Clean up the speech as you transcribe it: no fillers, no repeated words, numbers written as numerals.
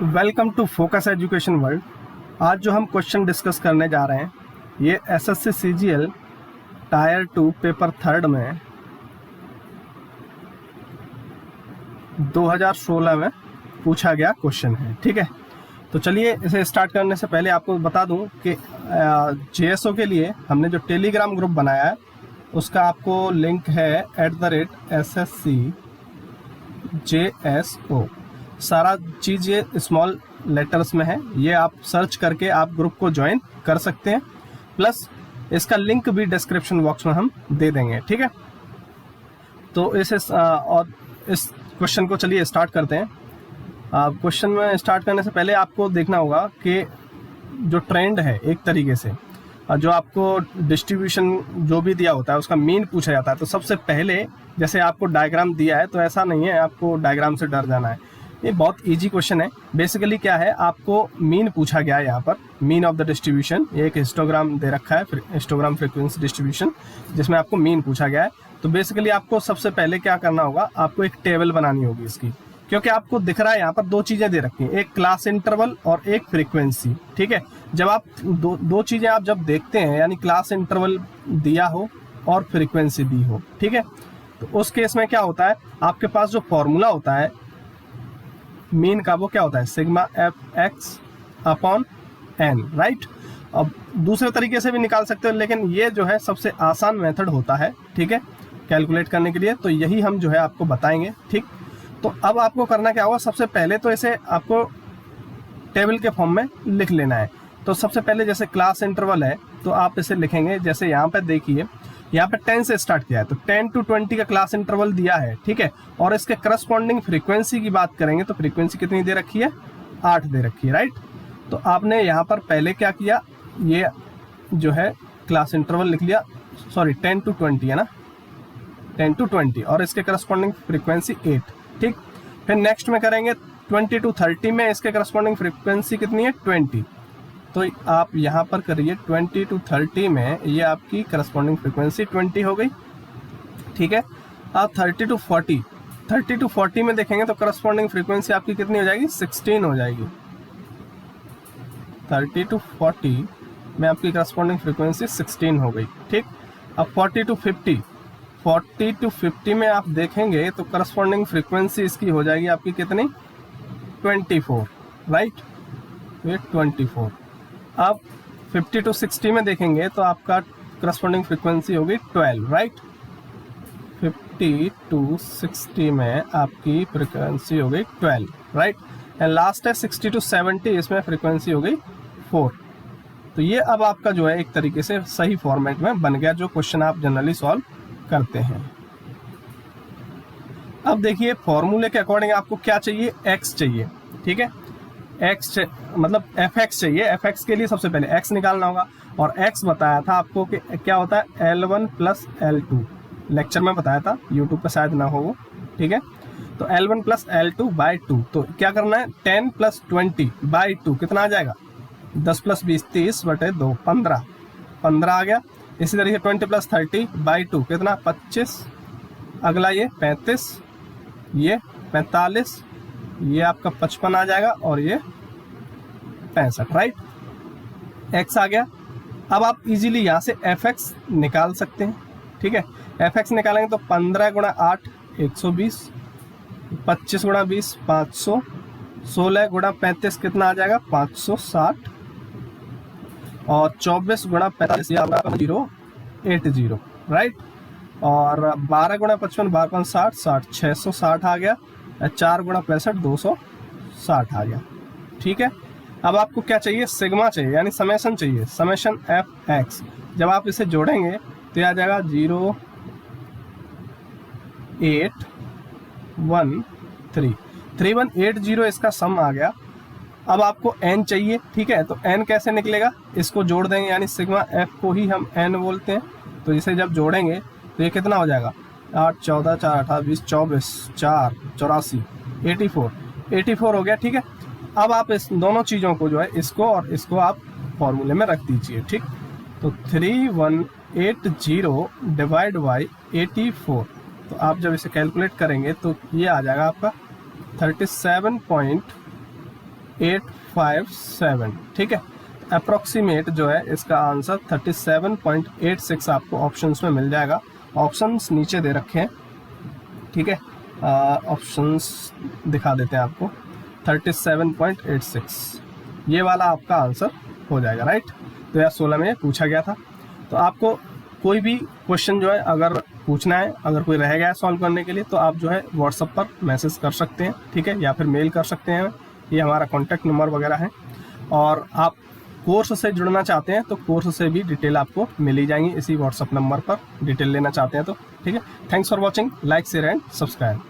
Welcome to Focus Education World. आज जो हम क्वेश्चन डिस्कस करने जा रहे हैं ये एसएससी सीजीएल टायर 2 पेपर 3 में 2016 में पूछा गया क्वेश्चन है। ठीक है, तो चलिए इसे स्टार्ट करने से पहले आपको बता दूं कि जेएसओ के लिए हमने जो टेलीग्राम ग्रुप बनाया है उसका आपको लिंक है @SSC-JSO। सारा चीज़ ये स्मॉल लेटर्स में है, ये आप सर्च करके आप ग्रुप को ज्वाइन कर सकते हैं। प्लस इसका लिंक भी डिस्क्रिप्शन बॉक्स में हम दे देंगे। ठीक है, तो इस क्वेश्चन को चलिए स्टार्ट करते हैं। क्वेश्चन में स्टार्ट करने से पहले आपको देखना होगा कि जो ट्रेंड है एक तरीके से जो आपको डिस्ट्रीब्यूशन जो भी दिया होता है उसका मीन पूछा जाता है। तो सबसे पहले जैसे आपको डायग्राम दिया है तो ऐसा नहीं है आपको डायग्राम से डर जाना है, ये बहुत इजी क्वेश्चन है। बेसिकली क्या है, आपको मीन पूछा गया है यहाँ पर, मीन ऑफ द डिस्ट्रीब्यूशन। ये एक हिस्टोग्राम दे रखा है, हिस्टोग्राम फ्रीक्वेंसी डिस्ट्रीब्यूशन, जिसमें आपको मीन पूछा गया है। तो बेसिकली आपको सबसे पहले क्या करना होगा, आपको एक टेबल बनानी होगी इसकी, क्योंकि आपको दिख रहा है यहाँ पर दो चीजें दे रखी हैं, एक क्लास इंटरवल और एक फ्रीक्वेंसी। ठीक है, जब आप दो चीजें आप जब देखते हैं, यानी क्लास इंटरवल दिया हो और फ्रीक्वेंसी दी हो, ठीक है, तो उस केस में क्या होता है, आपके पास जो फॉर्मूला होता है मीन का वो क्या होता है, sigma F X upon N, right. अब दूसरे तरीके से भी निकाल सकते हो, लेकिन ये जो है सबसे आसान मेथड होता है, ठीक है, कैलकुलेट करने के लिए। तो यही हम जो है आपको बताएंगे। ठीक, तो अब आपको करना क्या होगा, सबसे पहले तो इसे आपको टेबल के फॉर्म में लिख लेना है। तो सबसे पहले जैसे क्लास इंटरवल है तो आप इसे लिखेंगे, जैसे यहाँ पे देखिए, यहाँ पे 10 से स्टार्ट किया है तो 10 to 20 का क्लास इंटरवल दिया है। ठीक है, और इसके करस्पॉन्डिंग फ्रीक्वेंसी की बात करेंगे तो फ्रीक्वेंसी कितनी दे रखी है, 8 दे रखी है, राइट। तो आपने यहाँ पर पहले क्या किया, ये जो है क्लास इंटरवल लिख लिया, सॉरी 10 to 20 है ना, 10 to 20 और इसके करस्पॉन्डिंग फ्रीक्वेंसी 8। ठीक, फिर नेक्स्ट में करेंगे 20 to 30 में इसके करस्पॉन्डिंग फ्रीक्वेंसी कितनी है, 20। तो आप यहाँ पर करिए 20 to 30 में ये आपकी करस्पॉन्डिंग फ्रीक्वेंसी 20 हो गई। ठीक है, आप 30 to 40 में देखेंगे तो करस्पॉन्डिंग फ्रीक्वेंसी आपकी कितनी हो जाएगी, 16 हो जाएगी। 30 to 40 में आपकी करस्पॉन्डिंग फ्रीक्वेंसी 16 हो गई। ठीक, अब 40 to 50 में आप देखेंगे तो करस्पॉन्डिंग फ्रीक्वेंसी इसकी हो जाएगी आपकी कितनी, 24, राइट, ये 24। अब 50 to 60 में देखेंगे तो आपका करस्पॉन्डिंग फ्रीक्वेंसी होगी 12, राइट। 50 to 60 में आपकी फ्रीक्वेंसी हो गई 12, राइट। एंड लास्ट है 60 to 70, इसमें फ्रीक्वेंसी हो गई 4। तो ये अब आपका जो है एक तरीके से सही फॉर्मेट में बन गया, जो क्वेश्चन आप जनरली सॉल्व करते हैं। अब देखिए फॉर्मूले के अकॉर्डिंग आपको क्या चाहिए, x चाहिए। ठीक है, x मतलब fx चाहिए। fx के लिए सबसे पहले x निकालना होगा, और x बताया था आपको कि क्या होता है, L1 प्लस L2, लेक्चर में बताया था, यूट्यूब पे शायद ना हो वो। ठीक है, तो L1 प्लस L2 बाई 2, तो क्या करना है, 10 प्लस 20 बाई 2 कितना आ जाएगा, 10 प्लस 20 30/2 15 आ गया। इसी तरीके 20 प्लस 30 बाई 2 कितना, 25। अगला ये 35, ये 45, ये आपका 55 आ जाएगा, और ये 65, राइट। x आ गया। अब आप इजीली यहाँ से fx निकाल सकते हैं। ठीक है, fx निकालेंगे तो 15 गुणा 8 120, 25 गुणा 20 500, 16 गुणा 35 कितना आ जाएगा, 560, और 24 गुणा 45 080, राइट। और 12 गुणा 55 12 60 60 660 आ गया। 4 गुणा 65 260 आ गया। ठीक है, अब आपको क्या चाहिए, सिग्मा चाहिए, यानी समेशन चाहिए, समेशन एफ एक्स। जब आप इसे जोड़ेंगे तो यह आ जाएगा 3180 इसका सम आ गया। अब आपको n चाहिए। ठीक है, तो n कैसे निकलेगा, इसको जोड़ देंगे, यानी सिग्मा f को ही हम n बोलते हैं। तो इसे जब जोड़ेंगे तो ये कितना हो जाएगा, 8 14 4 18 20 24 4 84 84 हो गया। ठीक है, अब आप इस दोनों चीज़ों को जो है, इसको और इसको आप फॉर्मूले में रख दीजिए। ठीक, तो 3180 डिवाइड बाई 84, तो आप जब इसे कैलकुलेट करेंगे तो ये आ जाएगा आपका 37.5 37.857, ठीक है। अप्रोक्सीमेट जो है इसका आंसर 37.86 आपको ऑप्शंस में मिल जाएगा। ऑप्शंस नीचे दे रखे हैं, ठीक है। ऑप्शंस दिखा देते हैं आपको। 37.86 ये वाला आपका आंसर हो जाएगा, राइट। 2016 में पूछा गया था। तो आपको कोई भी क्वेश्चन जो है अगर पूछना है, अगर कोई रह गया है सॉल्व करने के लिए, तो आप जो है व्हाट्सएप पर मैसेज कर सकते हैं, ठीक है, या फिर मेल कर सकते हैं। ये हमारा कॉन्टैक्ट नंबर वगैरह है। और आप कोर्स से जुड़ना चाहते हैं तो कोर्स से भी डिटेल आपको मिल ही जाएंगी इसी व्हाट्सएप नंबर पर, डिटेल लेना चाहते हैं तो, ठीक है। Thanks for watching, like share and subscribe.